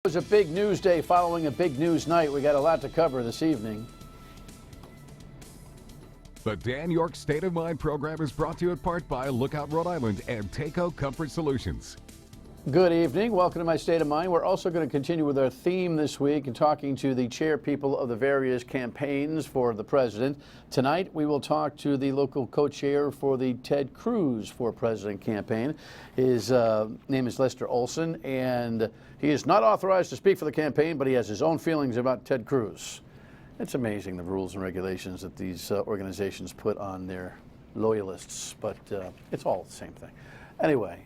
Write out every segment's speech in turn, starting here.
It was a big news day following a big news night. We got a lot to cover this evening. The Dan York State of Mind program is brought to you in part by Lookout Rhode Island and Takeo Comfort Solutions. Good evening. Welcome to my State of Mind. We're also going to continue with our theme this week and talking to the chair people of the various campaigns for the president. Tonight, we will talk to the local co-chair for the Ted Cruz for President campaign. His name is Lester Olson, and he is not authorized to speak for the campaign, but he has his own feelings about Ted Cruz. It's amazing the rules and regulations that these organizations put on their loyalists, but it's all the same thing. Anyway,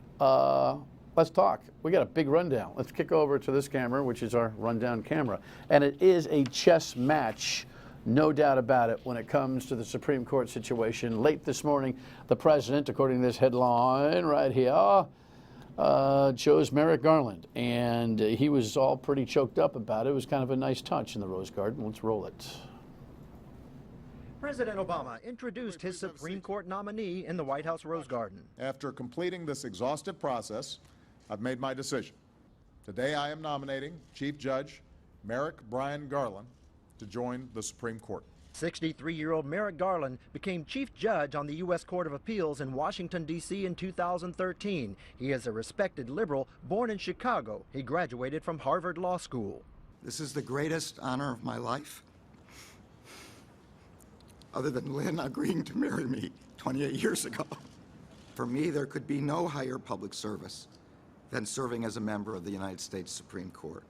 let's talk. We got a big rundown. Let's kick over to this camera, which is our rundown camera. And it is a chess match, no doubt about it, when it comes to the Supreme Court situation. Late this morning, the president, according to this headline right here, chose Merrick Garland. And he was all pretty choked up about it. It was kind of a nice touch in the Rose Garden. Let's roll it. President Obama introduced his Supreme Court nominee in the White House Rose Garden. After completing this exhaustive process, I've made my decision. Today I am nominating Chief Judge Merrick Brian Garland to join the Supreme Court. 63-year-old Merrick Garland became Chief Judge on the U.S. Court of Appeals in Washington, D.C. in 2013. He is a respected liberal born in Chicago. He graduated from Harvard Law School. This is the greatest honor of my life, other than Lynn agreeing to marry me 28 years ago. For me, there could be no higher public service than serving as a member of the United States Supreme Court.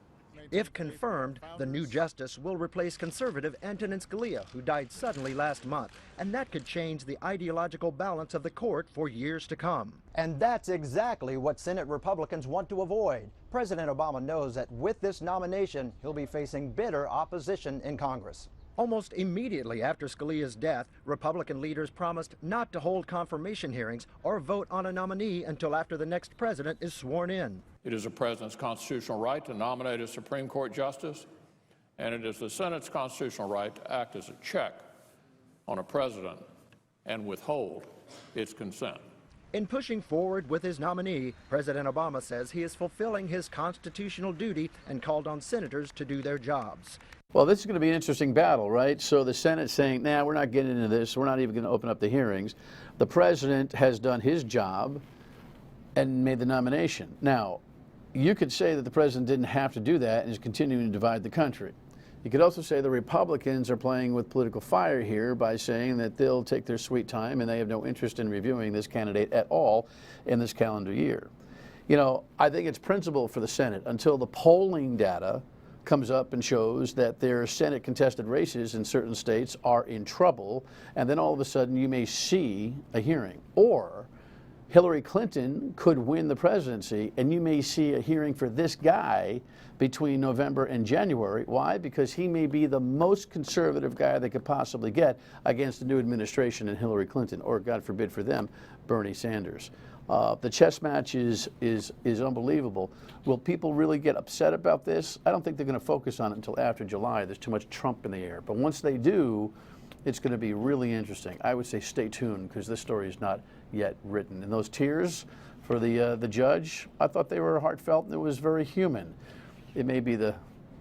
If confirmed, the new justice will replace conservative Antonin Scalia, who died suddenly last month, and that could change the ideological balance of the court for years to come. And that's exactly what Senate Republicans want to avoid. President Obama knows that with this nomination, he'll be facing bitter opposition in Congress. Almost immediately after Scalia's death, Republican leaders promised not to hold confirmation hearings or vote on a nominee until after the next president is sworn in. It is the president's constitutional right to nominate a Supreme Court justice, and it is the Senate's constitutional right to act as a check on a president and withhold its consent. In pushing forward with his nominee, President Obama says he is fulfilling his constitutional duty and called on senators to do their jobs. Well, this is going to be an interesting battle, right? So the Senate's saying, nah, we're not getting into this. We're not even going to open up the hearings. The president has done his job and made the nomination. Now, you could say that the president didn't have to do that and is continuing to divide the country. You could also say the Republicans are playing with political fire here by saying that they'll take their sweet time and they have no interest in reviewing this candidate at all in this calendar year. You know, I think it's principle for the Senate until the polling data comes up and shows that their Senate contested races in certain states are in trouble, and then all of a sudden you may see a hearing. Or Hillary Clinton could win the presidency, and you may see a hearing for this guy between November and January. Why? Because he may be the most conservative guy they could possibly get against the new administration and Hillary Clinton, or God forbid for them, Bernie Sanders. The chess match is unbelievable. Will people really get upset about this? I don't think they're going to focus on it until after July. There's too much Trump in the air. But once they do, it's going to be really interesting. I would say stay tuned because this story is not yet written. And those tears for the judge, I thought they were heartfelt and it was very human. It may be the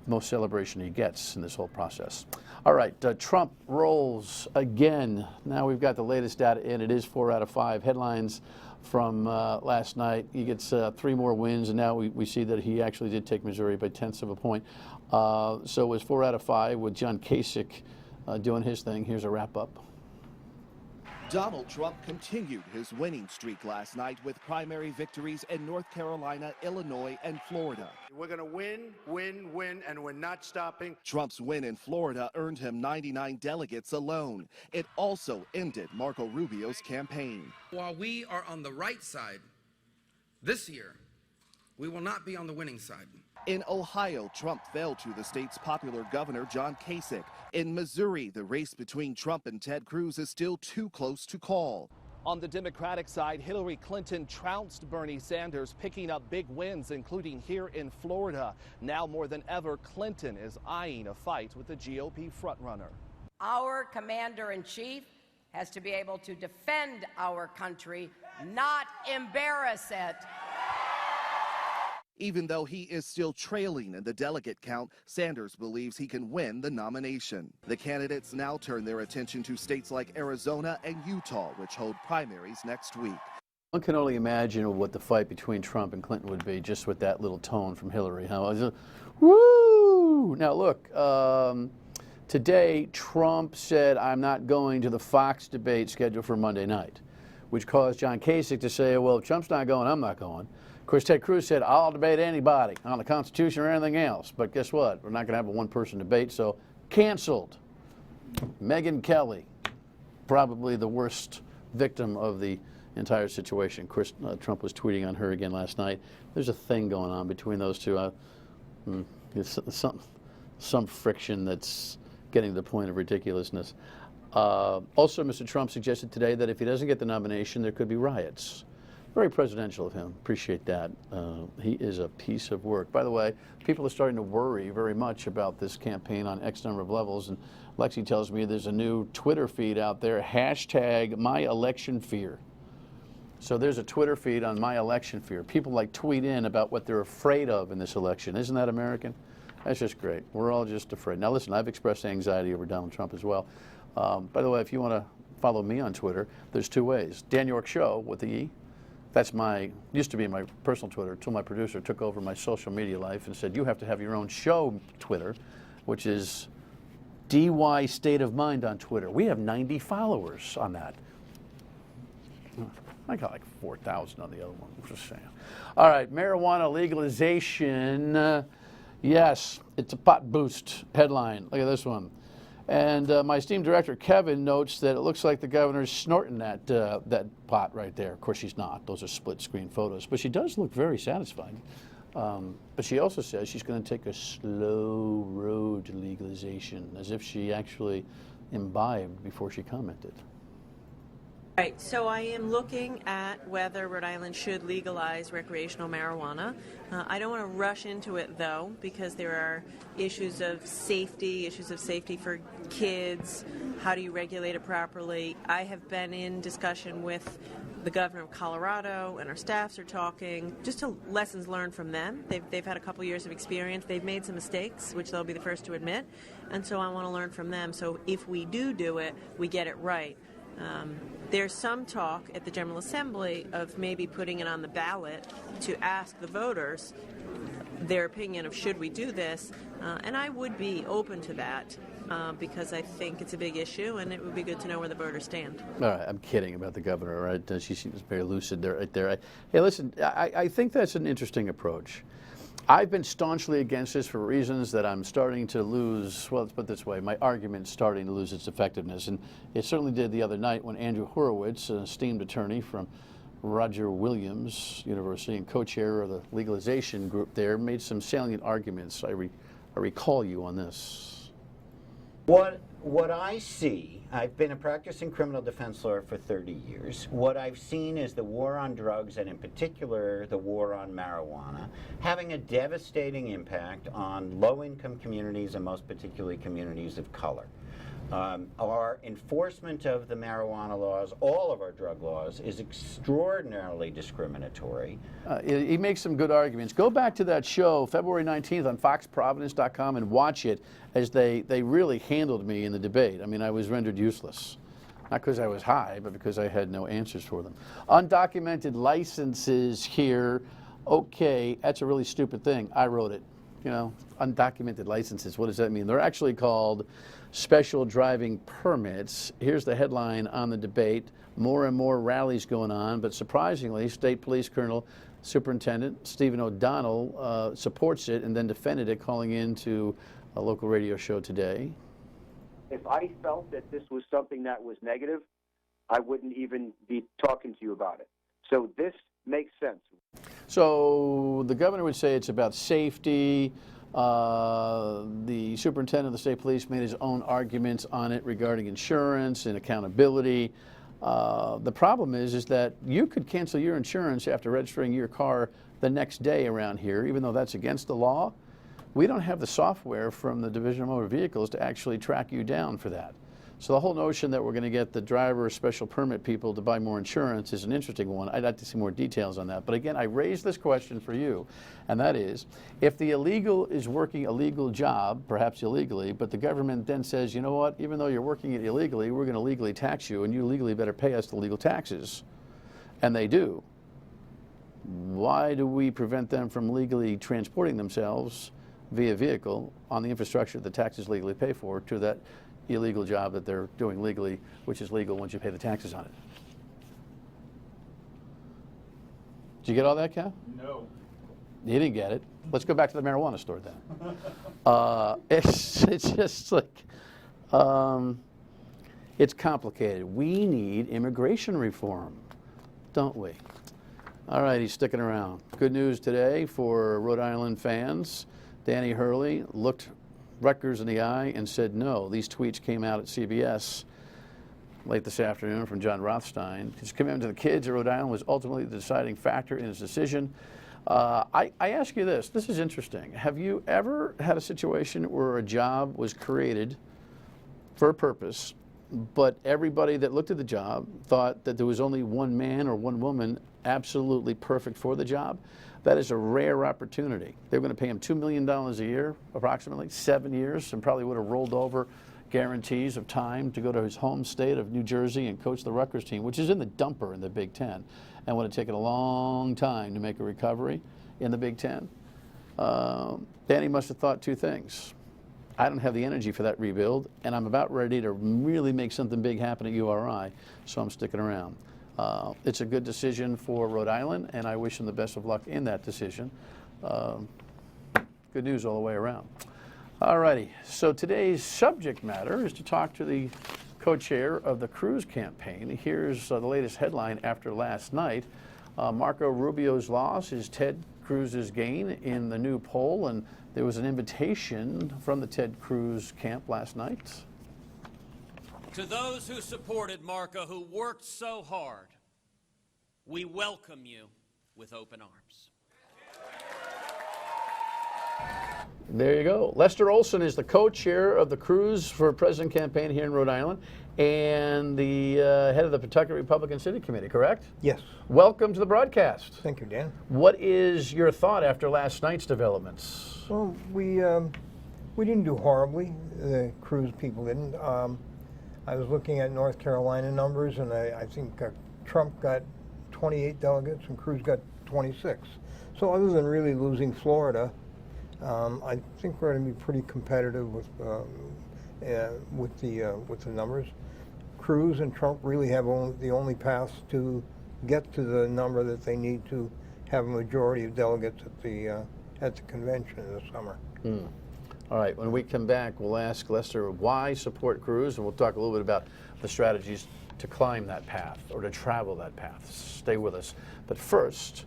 most celebration he gets in this whole process. All right, Trump rolls again. Now we've got the latest data in. It is 4 out of 5 headlines from last night. He gets 3 more wins, and now we see that he actually did take Missouri by 0.1 of a point. So it was 4 out of 5 with John Kasich doing his thing. Here's a wrap-up. Donald Trump continued his winning streak last night with primary victories in North Carolina, Illinois, and Florida. We're going to win, win, win, and we're not stopping. Trump's win in Florida earned him 99 delegates alone. It also ended Marco Rubio's campaign. While we are on the right side this year, we will not be on the winning side. In Ohio, Trump fell to the state's popular governor, John Kasich. In Missouri, the race between Trump and Ted Cruz is still too close to call. On the Democratic side, Hillary Clinton trounced Bernie Sanders, picking up big wins, including here in Florida. Now more than ever, Clinton is eyeing a fight with the GOP frontrunner. Our commander-in-chief has to be able to defend our country, not embarrass it. Even though he is still trailing in the delegate count, Sanders believes he can win the nomination. The candidates now turn their attention to states like Arizona and Utah, which hold primaries next week. One can only imagine what the fight between Trump and Clinton would be just with that little tone from Hillary. Woo! Now look, today Trump said, I'm not going to the Fox debate scheduled for Monday night, which caused John Kasich to say, well, if Trump's not going, I'm not going. Of course, Ted Cruz said, I'll debate anybody on the Constitution or anything else. But guess what? We're not going to have a one-person debate, so canceled. Megyn Kelly, probably the worst victim of the entire situation. Of course, Trump was tweeting on her again last night. There's a thing going on between those two. Some friction that's getting to the point of ridiculousness. Also, Mr. Trump suggested today that if he doesn't get the nomination, there could be riots. Very presidential of him. Appreciate that. He is a piece of work. By the way, people are starting to worry very much about this campaign on X number of levels. And Lexi tells me there's a new Twitter feed out there, #MyElectionFear. So there's a Twitter feed on My Election Fear. People like tweet in about what they're afraid of in this election. Isn't that American? That's just great. We're all just afraid. Now listen, I've expressed anxiety over Donald Trump as well. By the way, if you want to follow me on Twitter, there's two ways. Dan York Show with the E. That's used to be my personal Twitter until my producer took over my social media life and said, you have to have your own show Twitter, which is DY State of Mind on Twitter. We have 90 followers on that. I got like 4,000 on the other one. I'm just saying. All right, marijuana legalization. Yes, it's a pot boost headline. Look at this one. And my esteemed director, Kevin, notes that it looks like the governor's snorting that pot right there. Of course, she's not. Those are split-screen photos. But she does look very satisfied. But she also says she's going to take a slow road to legalization, as if she actually imbibed before she commented. Right, so I am looking at whether Rhode Island should legalize recreational marijuana. I don't want to rush into it, though, because there are issues of safety for kids. How do you regulate it properly? I have been in discussion with the governor of Colorado, and our staffs are talking, just to lessons learned from them. They've had a couple years of experience. They've made some mistakes, which they'll be the first to admit, and so I want to learn from them. So if we do it, we get it right. There's some talk at the General Assembly of maybe putting it on the ballot to ask the voters their opinion of should we do this, and I would be open to that because I think it's a big issue and it would be good to know where the voters stand. All right, I'm kidding about the governor, right? She seems very lucid there, right there. Hey, listen, I think that's an interesting approach. I've been staunchly against this for reasons that I'm starting to lose, well, let's put it this way, my argument's starting to lose its effectiveness. And it certainly did the other night when Andrew Horowitz, an esteemed attorney from Roger Williams University and co-chair of the legalization group there, made some salient arguments. I recall you on this. What I see, I've been a practicing criminal defense lawyer for 30 years. What I've seen is the war on drugs, and in particular the war on marijuana, having a devastating impact on low-income communities and most particularly communities of color. Our enforcement of the marijuana laws, all of our drug laws, is extraordinarily discriminatory. He makes some good arguments. Go back to that show, February 19th on foxprovidence.com and watch it as they really handled me in the debate. I mean, I was rendered useless. Not because I was high, but because I had no answers for them. Undocumented licenses here. Okay, that's a really stupid thing. I wrote it. You know, undocumented licenses, what does that mean? They're actually called special driving permits. Here's the headline on the debate. More and more rallies going on, but surprisingly, State Police Colonel Superintendent Stephen O'Donnell supports it and then defended it, calling into a local radio show today. If I felt that this was something that was negative, I wouldn't even be talking to you about it. So this makes sense. So the governor would say it's about safety. The superintendent of the state police made his own arguments on it regarding insurance and accountability. The problem is that you could cancel your insurance after registering your car the next day around here, even though that's against the law. We don't have the software from the Division of Motor Vehicles to actually track you down for that. So the whole notion that we're going to get the driver special permit people to buy more insurance is an interesting one. I'd like to see more details on that. But again, I raised this question for you, and that is, if the illegal is working a legal job, perhaps illegally, but the government then says, you know what, even though you're working it illegally, we're going to legally tax you, and you legally better pay us the legal taxes. And they do. Why do we prevent them from legally transporting themselves via vehicle on the infrastructure the taxes legally pay for to that illegal job that they're doing legally, which is legal once you pay the taxes on it? Did you get all that, Cal? No. You didn't get it. Let's go back to the marijuana store then. It's just like, it's complicated. We need immigration reform, don't we? All right, he's sticking around. Good news today for Rhode Island fans. Danny Hurley looked Rutgers in the eye and said no. These tweets came out at CBS late this afternoon from John Rothstein. His commitment to the kids at Rhode Island was ultimately the deciding factor in his decision. I ask you this. This is interesting. Have you ever had a situation where a job was created for a purpose, but everybody that looked at the job thought that there was only one man or one woman absolutely perfect for the job? That is a rare opportunity. They were going to pay him $2 million a year, approximately, 7 years, and probably would have rolled over guarantees of time to go to his home state of New Jersey and coach the Rutgers team, which is in the dumper in the Big Ten, and would have taken a long time to make a recovery in the Big Ten. Danny must have thought two things. I don't have the energy for that rebuild, and I'm about ready to really make something big happen at URI, so I'm sticking around. It's a good decision for Rhode Island, and I wish him the best of luck in that decision. Good news all the way around. All righty, so today's subject matter is to talk to the co-chair of the Cruz campaign. Here's the latest headline after last night. Marco Rubio's loss is Ted Cruz's gain in the new poll, and there was an invitation from the Ted Cruz camp last night. To those who supported Marco, who worked so hard, we welcome you with open arms. There you go. Lester Olson is the co-chair of the Cruz for President campaign here in Rhode Island and the head of the Pawtucket Republican City Committee, correct? Yes. Welcome to the broadcast. Thank you, Dan. What is your thought after last night's developments? Well, we didn't do horribly. The Cruz people didn't. I was looking at North Carolina numbers, and I think Trump got 28 delegates and Cruz got 26. So other than really losing Florida, I think we're going to be pretty competitive with the numbers. Cruz and Trump really have the only path to get to the number that they need to have a majority of delegates at the convention in the summer. All right, when we come back, we'll ask Lester why support Cruz, and we'll talk a little bit about the strategies to climb that path or to travel that path. Stay with us. But first,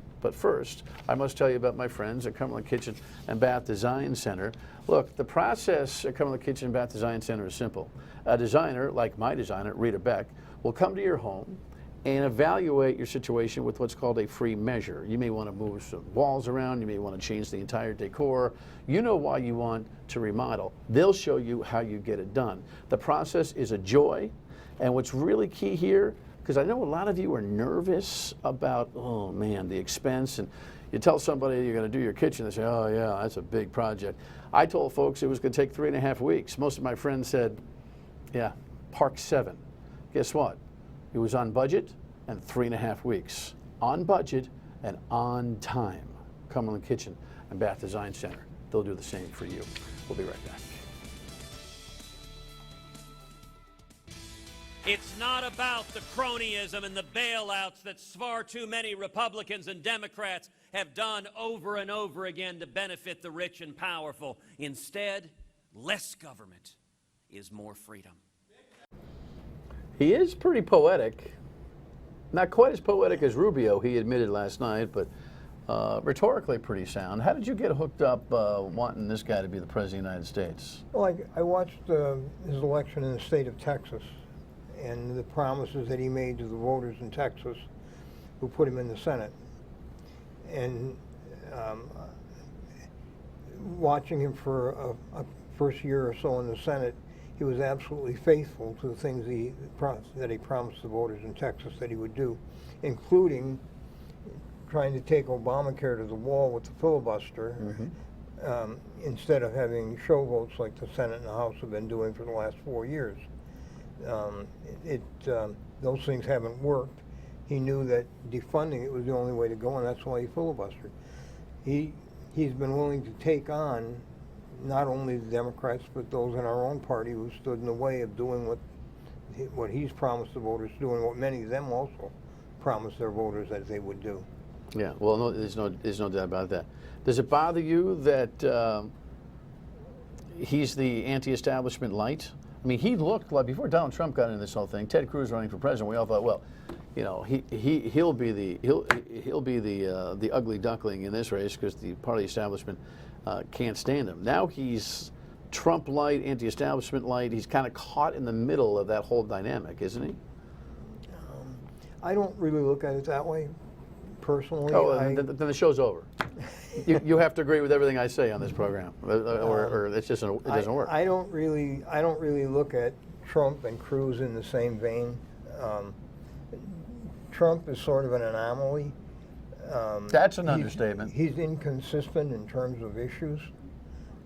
I must tell you about my friends at Cumberland Kitchen and Bath Design Center. Look, the process at Cumberland Kitchen and Bath Design Center is simple. A designer, like my designer, Rita Beck, will come to your home and evaluate your situation with what's called a free measure. You may want to move some walls around, you may want to change the entire decor. You know why you want to remodel. They'll show you how you get it done. The process is a joy, and what's really key here, because I know a lot of you are nervous about, oh man, the expense, and you tell somebody you're going to do your kitchen, they say, oh yeah, that's a big project. I told folks it was going to take 3.5 weeks. Most of my friends said, yeah, park 7. Guess what? It was on budget and 3.5 weeks. On budget and on time. Cumberland Kitchen and Bath Design Center. They'll do the same for you. We'll be right back. It's not about the cronyism and the bailouts that far too many Republicans and Democrats have done over and over again to benefit the rich and powerful. Instead, less government is more freedom. He is pretty poetic. Not quite as poetic as Rubio, he admitted last night, but rhetorically pretty sound. How did you get hooked up wanting this guy to be the President of the United States? Well, I watched his election in the state of Texas and the promises that he made to the voters in Texas who put him in the Senate. And watching him for a first year or so in the Senate, he was absolutely faithful to the things that he promised the voters in Texas that he would do, including trying to take Obamacare to the wall with the filibuster, instead of having show votes like the Senate and the House have been doing for the last 4 years. Those things haven't worked. He knew that defunding it was the only way to go, and that's why he filibustered. He's been willing to take on not only the Democrats, but those in our own party who stood in the way of doing what he's promised the voters to do, and what many of them also promised their voters that they would do. Yeah, well, no, there's no doubt about that. Does it bother you that he's the anti-establishment light? I mean, he looked like, before Donald Trump got into this whole thing, Ted Cruz running for president, we all thought, well, you know, he'll be the ugly duckling in this race because the party establishment can't stand him. Now he's Trump light, anti-establishment light. He's kind of caught in the middle of that whole dynamic, isn't he? I don't really look at it that way, personally. Oh, then the show's over. you have to agree with everything I say on this program, or it doesn't work. I don't really look at Trump and Cruz in the same vein. Trump is sort of an anomaly. That's an understatement. He's inconsistent in terms of issues,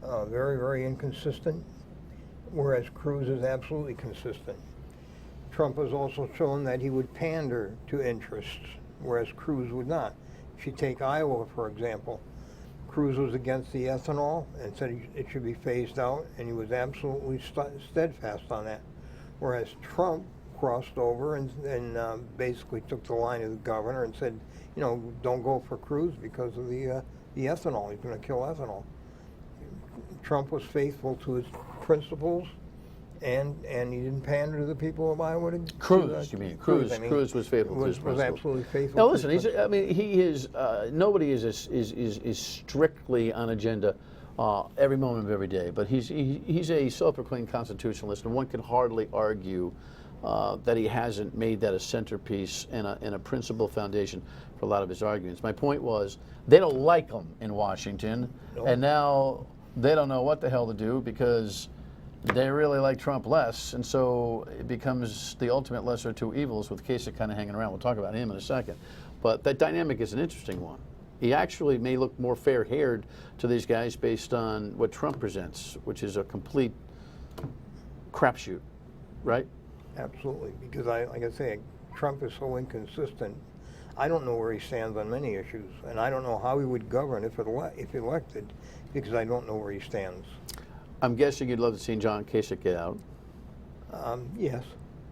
very, very inconsistent, whereas Cruz is absolutely consistent. Trump has also shown that he would pander to interests, whereas Cruz would not. If you take Iowa, for example, Cruz was against the ethanol and said it should be phased out, and he was absolutely steadfast on that. Whereas Trump crossed over and basically took the line of the governor and said, you know, don't go for Cruz because of the ethanol. He's going to kill ethanol. Trump was faithful to his principles, and he didn't pander to the people of Iowa. Cruz, you mean? Cruz was faithful to his principles. Was absolutely faithful. Now listen, he is. Nobody is strictly on agenda every moment of every day, but he's a self-proclaimed constitutionalist, and one can hardly argue that he hasn't made that a centerpiece and a principal foundation for a lot of his arguments. My point was, they don't like him in Washington, and now they don't know what the hell to do because they really like Trump less, and so it becomes the ultimate lesser of two evils with Kasich kind of hanging around. We'll talk about him in a second. But that dynamic is an interesting one. He actually may look more fair-haired to these guys based on what Trump presents, which is a complete crapshoot, right? Absolutely, because like I say, Trump is so inconsistent. I don't know where he stands on many issues, and I don't know how he would govern if elected, because I don't know where he stands. I'm guessing you'd love to see John Kasich get out. Yes,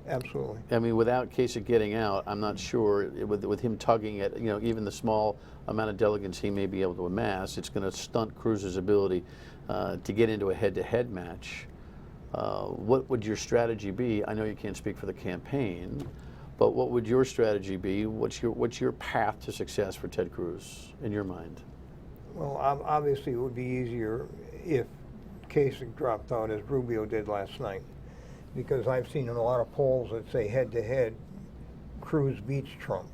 absolutely. I mean, without Kasich getting out, I'm not sure, with him tugging at, you know, even the small amount of delegates he may be able to amass, it's going to stunt Cruz's ability to get into a head-to-head match. What would your strategy be? I know you can't speak for the campaign, but what would your strategy be? What's your path to success for Ted Cruz in your mind? Well, obviously it would be easier if Kasich dropped out as Rubio did last night, because I've seen in a lot of polls that say head-to-head, Cruz beats Trump,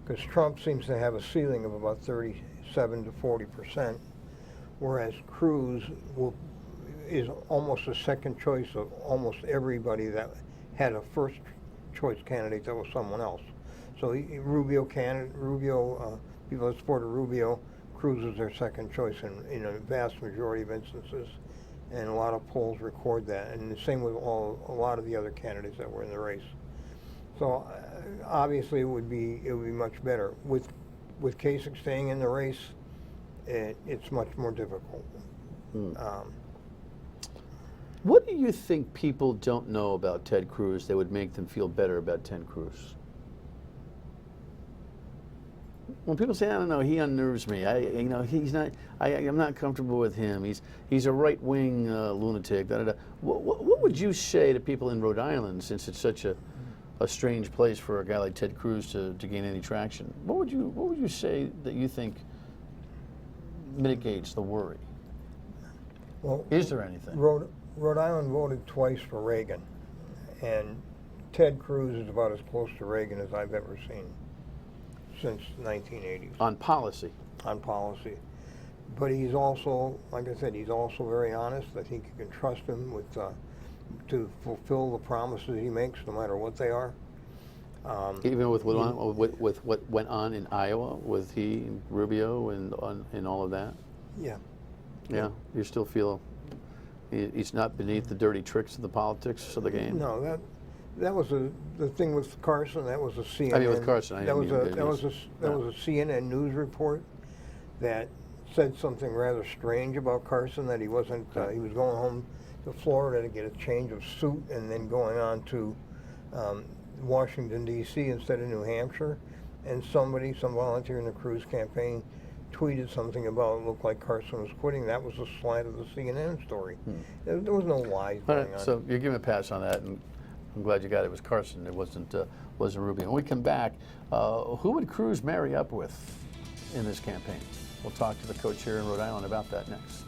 because Trump seems to have a ceiling of about 37 to 40%, whereas Cruz is almost a second choice of almost everybody that had a first choice candidate that was someone else. So people that supported Rubio, Cruz is their second choice in a vast majority of instances, and a lot of polls record that, and the same with a lot of the other candidates that were in the race. So obviously it would be much better. With Kasich staying in the race, it's much more difficult. What do you think people don't know about Ted Cruz that would make them feel better about Ted Cruz? When people say, I don't know, he unnerves me. I'm not comfortable with him. He's a right-wing lunatic. What would you say to people in Rhode Island, since it's such a strange place for a guy like Ted Cruz to gain any traction? What would you say that you think mitigates the worry? Well, is there anything? Rhode Island voted twice for Reagan, and Ted Cruz is about as close to Reagan as I've ever seen since the 1980s. On policy? On policy. But he's also, like I said, he's also very honest. I think you can trust him with to fulfill the promises he makes, no matter what they are. Even with what went on in Iowa with Rubio and all of that? Yeah. Yeah, you still feel he's not beneath the dirty tricks of the politics of the game? No, that was the thing with Carson. That was a CNN. I mean, with Carson, that was a CNN news report that said something rather strange about Carson. That he wasn't. He was going home to Florida to get a change of suit, and then going on to Washington D.C. instead of New Hampshire. And some volunteer in the Cruz campaign tweeted something about it looked like Carson was quitting. That was the slant of the CNN story. There was no lies going on. So you're giving a pass on that, and I'm glad you got it. It was Carson. It wasn't Rubio. When we come back, who would Cruz marry up with in this campaign? We'll talk to the co-chair in Rhode Island about that next.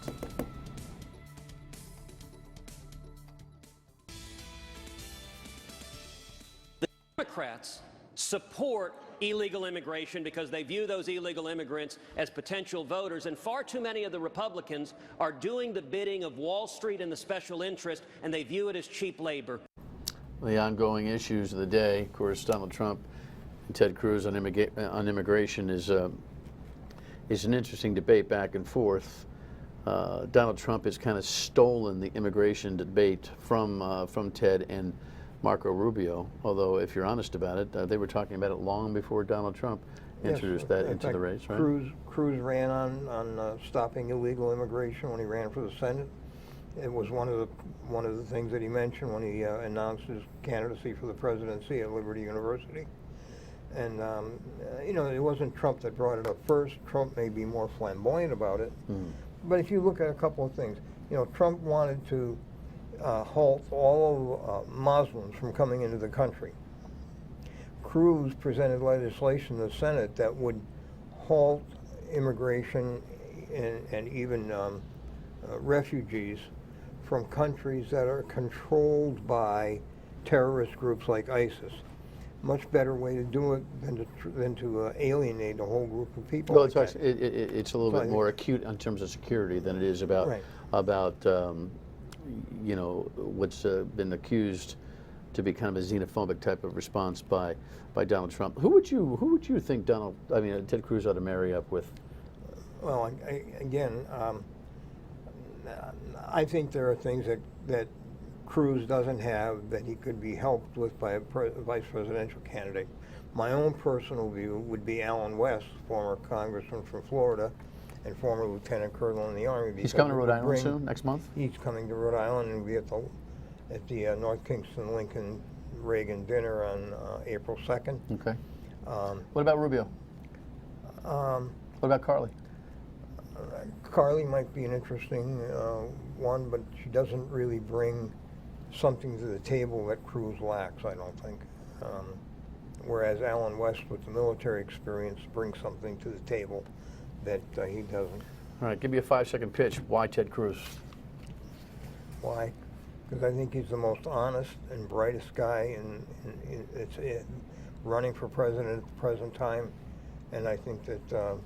The Democrats support illegal immigration because they view those illegal immigrants as potential voters, and far too many of the Republicans are doing the bidding of Wall Street and the special interest, and they view it as cheap labor. The ongoing issues of the day, of course, Donald Trump and Ted Cruz on immigration is an interesting debate back and forth. Donald Trump has kind of stolen the immigration debate from Ted and Marco Rubio, although if you're honest about it, they were talking about it long before Donald Trump introduced that into the race, right? Cruz ran on stopping illegal immigration when he ran for the Senate. It was one of the things that he mentioned when he announced his candidacy for the presidency at Liberty University. And you know, it wasn't Trump that brought it up first. Trump may be more flamboyant about it, but if you look at a couple of things, you know, Trump wanted to halt all of Muslims from coming into the country. Cruz presented legislation in the Senate that would halt immigration and even refugees from countries that are controlled by terrorist groups like ISIS. Much better way to do it than to alienate a whole group of people. Well, it's a little bit more acute in terms of security than it is about you know, what's been accused to be kind of a xenophobic type of response by Donald Trump. Who would you think Ted Cruz ought to marry up with? Well, again, I think there are things that Cruz doesn't have that he could be helped with by a vice presidential candidate. My own personal view would be Alan West, former congressman from Florida and former lieutenant colonel in the Army. He's coming to Rhode Island soon, next month? He's coming to Rhode Island and will be at the North Kingston Lincoln Reagan dinner on April 2nd. Okay. What about Rubio? What about Carly? Carly might be an interesting one, but she doesn't really bring something to the table that Cruz lacks, I don't think. Whereas Alan West, with the military experience, brings something to the table that he doesn't. All right, give me a 5-second pitch. Why Ted Cruz? Why? Because I think he's the most honest and brightest guy running for president at the present time, and I think that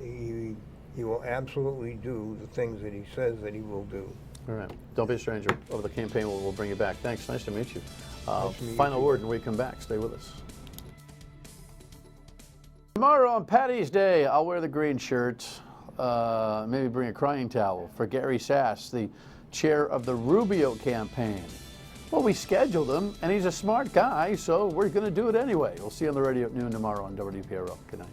he will absolutely do the things that he says that he will do. All right. Don't be a stranger. Over the campaign, we'll bring you back. Thanks. Nice to meet you. Nice to meet Final you. word, and we come back. Stay with us. Tomorrow on Patty's Day, I'll wear the green shirt. Maybe bring a crying towel for Gary Sass, the chair of the Rubio campaign. Well, we scheduled him, and he's a smart guy, so we're going to do it anyway. We'll see you on the radio at noon tomorrow on WPRO. Good night.